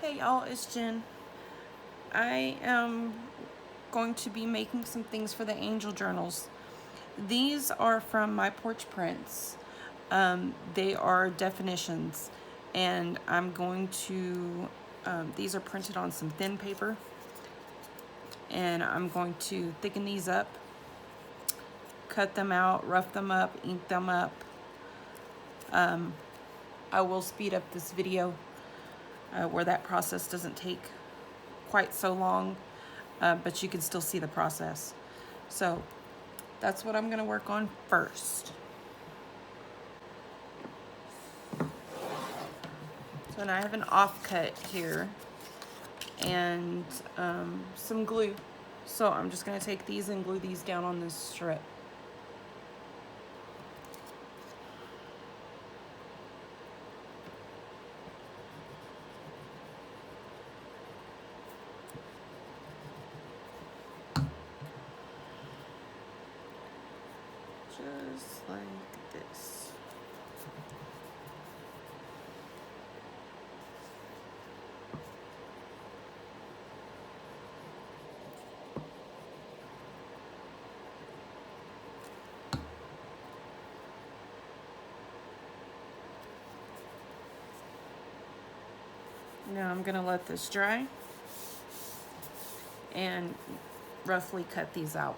Hey y'all, it's Jen. I am going to be making some things for the angel journals. These are from My Porch Prints. They are definitions, and I'm going to, these are printed on some thin paper, and I'm going to thicken these up, cut them out, rough them up, ink them up. I will speed up this video where that process doesn't take quite so long, but you can still see the process. So that's what I'm going to work on first. So now I have an offcut here and some glue. So I'm just going to take these and glue these down on this strip. Just like this. Now I'm going to let this dry and roughly cut these out.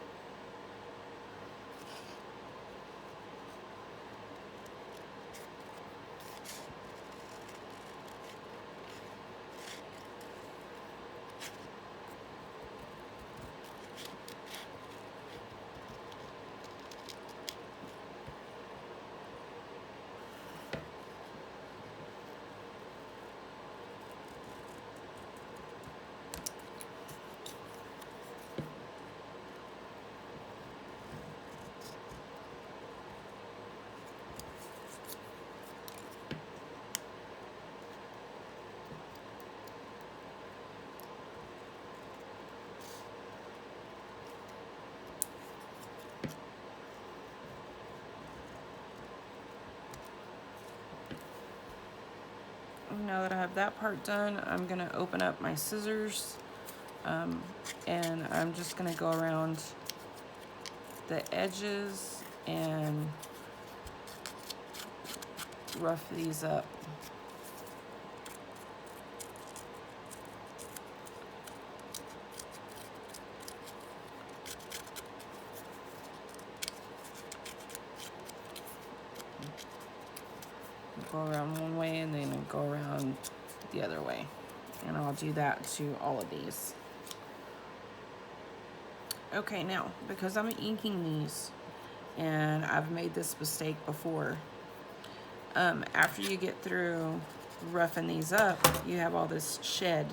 Now that I have that part done, I'm going to open up my scissors and I'm just going to go around the edges and rough these up. Go around one way and then go around the other way. And I'll do that to all of these. Okay, now, because I'm inking these, and I've made this mistake before, after you get through roughing these up, you have all this shed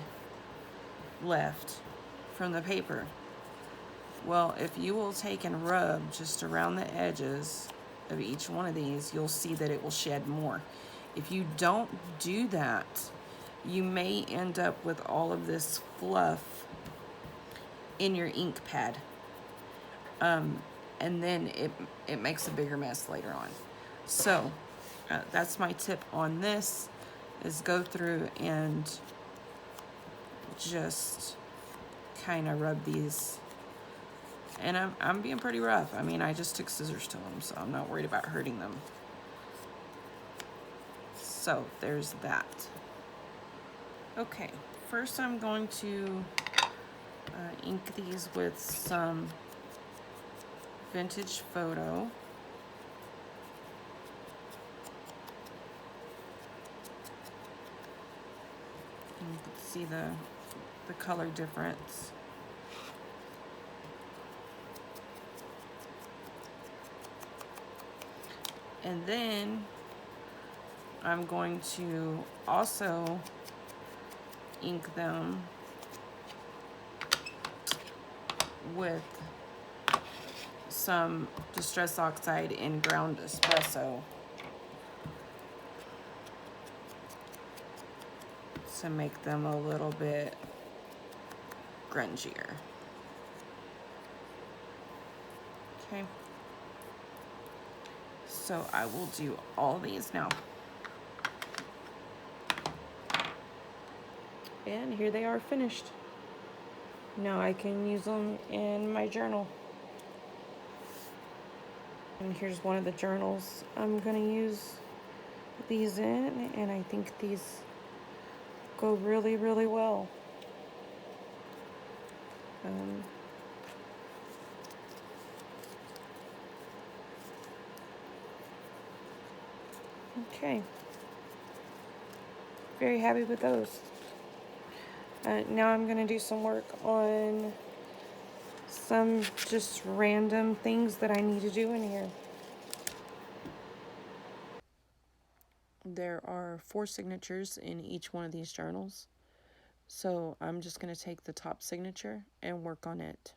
left from the paper. Well, if you will take and rub just around the edges of each one of these, you'll see that it will shed more. If you don't do that, you may end up with all of this fluff in your ink pad. And then it makes a bigger mess later on. So that's my tip on this, is go through and just kind of rub these. And I'm being pretty rough. I mean, I just took scissors to them, so I'm not worried about hurting them. So there's that. Okay, first I'm going to ink these with some vintage photo. And you can see the color difference. And then I'm going to also ink them with some Distress Oxide in ground espresso to make them a little bit grungier. Okay. So I will do all these now. And here they are finished. Now I can use them in my journal. And here's one of the journals I'm going to use these in, and I think these go really, really well. Um, okay. Very happy with those. Now I'm going to do some work on some just random things that I need to do in here. There are 4 signatures in each one of these journals. So I'm just going to take the top signature and work on it.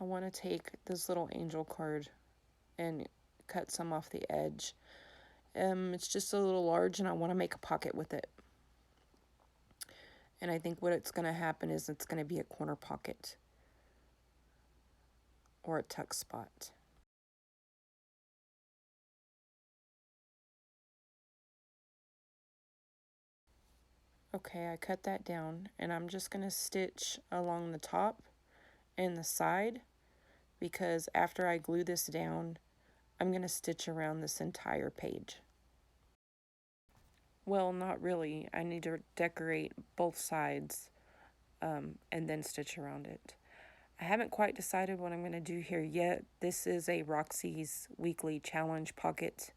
I want to take this little angel card and cut some off the edge. It's just a little large and I want to make a pocket with it. And I think what it's going to happen is it's going to be a corner pocket or a tuck spot. Okay, I cut that down and I'm just going to stitch along the top and the side because after I glue this down, I'm going to stitch around this entire page. Well, not really. I need to decorate both sides and then stitch around it. I haven't quite decided what I'm going to do here yet. This is a Roxy's weekly challenge pocket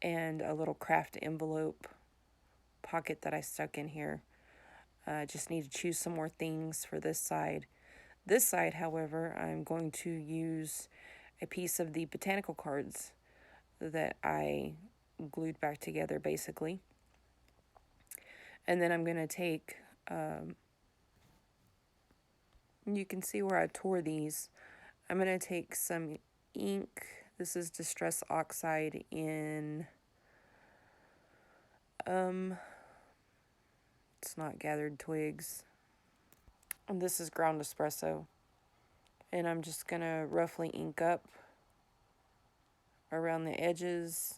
and a little craft envelope pocket that I stuck in here. I just need to choose some more things for this side. This side, however, I'm going to use a piece of the botanical cards that I glued back together basically. And then I'm going to take, you can see where I tore these. I'm going to take some ink. This is Distress Oxide in, it's not Gathered Twigs. And this is Ground Espresso. And I'm just going to roughly ink up around the edges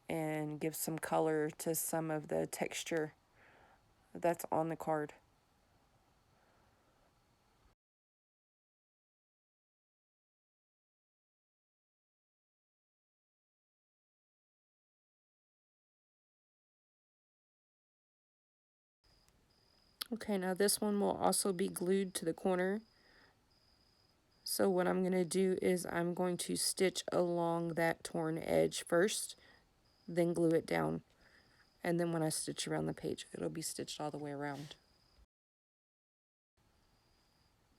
and give some color to some of the texture that's on the card. Okay, now this one will also be glued to the corner. So what I'm going to do is I'm going to stitch along that torn edge first, then glue it down. And then when I stitch around the page, it'll be stitched all the way around.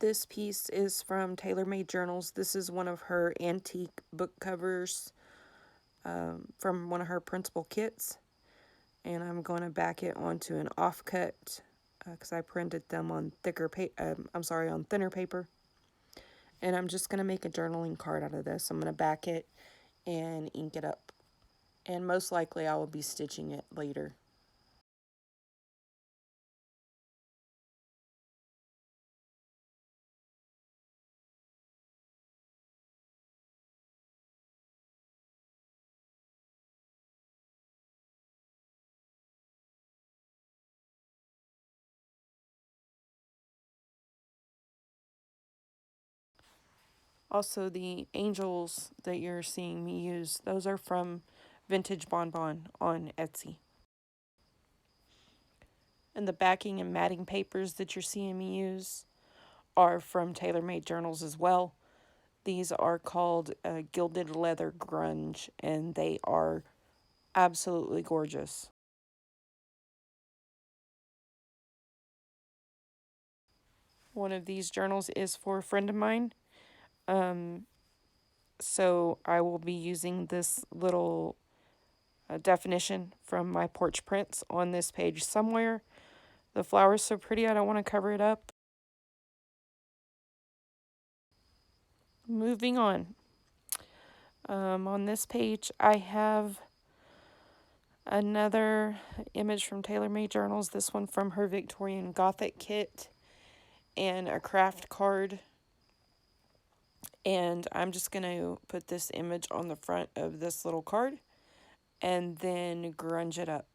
This piece is from Tailor Made Journals. This is one of her antique book covers from one of her principal kits. And I'm going to back it onto an offcut because I printed them on on thinner paper. And I'm just going to make a journaling card out of this. I'm going to back it and ink it up. And most likely I will be stitching it later. Also, the angels that you're seeing me use, those are from Vintage Bonbon on Etsy. And the backing and matting papers that you're seeing me use are from Tailor Made Journals as well. These are called Gilded Leather Grunge, and they are absolutely gorgeous. One of these journals is for a friend of mine. So I will be using this little definition from My Porch Prints on this page somewhere. The flower's so pretty, I don't want to cover it up. Moving on. On this page, I have another image from Tailor Made Journals. This one from her Victorian Gothic kit. and a craft card. And I'm just going to put this image on the front of this little card and then grunge it up.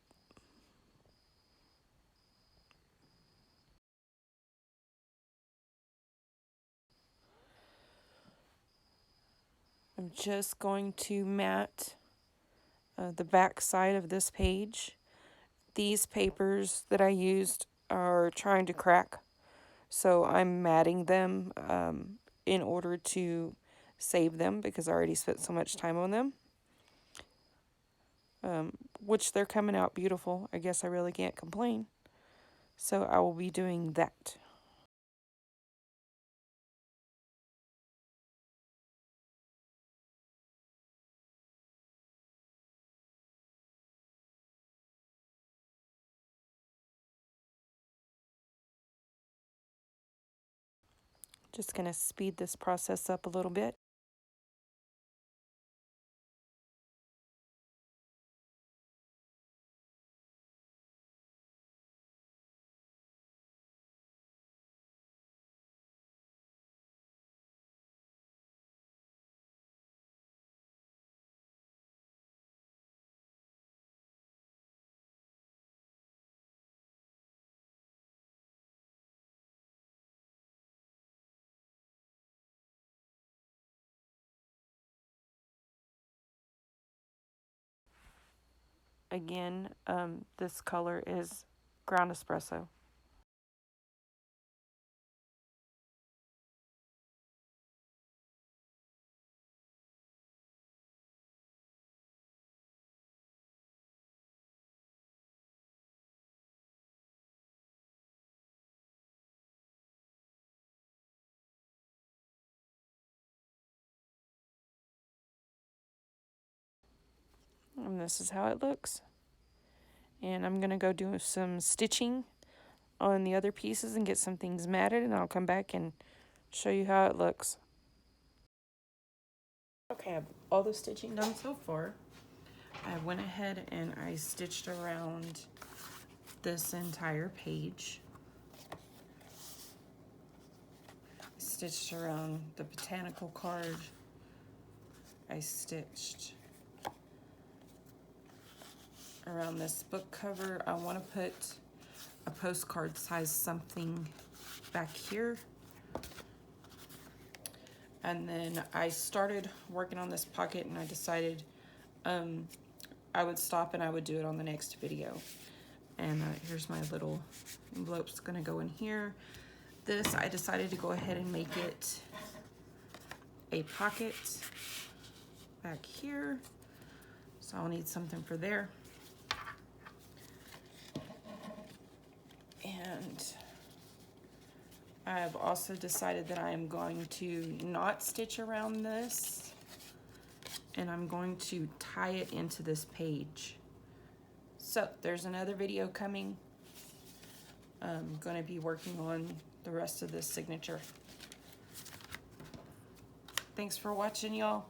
I'm just going to mat the back side of this page. These papers that I used are trying to crack, so I'm matting them in order to save them because I already spent so much time on them. Which they're coming out beautiful. I guess I really can't complain. So I will be doing that. Just going to speed this process up a little bit. Again, this color is ground espresso. And this is how it looks. And I'm going to go do some stitching on the other pieces and get some things matted, and I'll come back and show you how it looks. Okay, I have all the stitching done so far. I went ahead and I stitched around this entire page. Stitched around the botanical card. I stitched around this book cover. I want to put a postcard size something back here. And then I started working on this pocket and I decided I would stop and I would do it on the next video. And here's my little envelope's gonna go in here. This, I decided to go ahead and make it a pocket back here. So I'll need something for there. And I've also decided that I am going to not stitch around this, and I'm going to tie it into this page. So there's another video coming. I'm going to be working on the rest of this signature. Thanks for watching, y'all.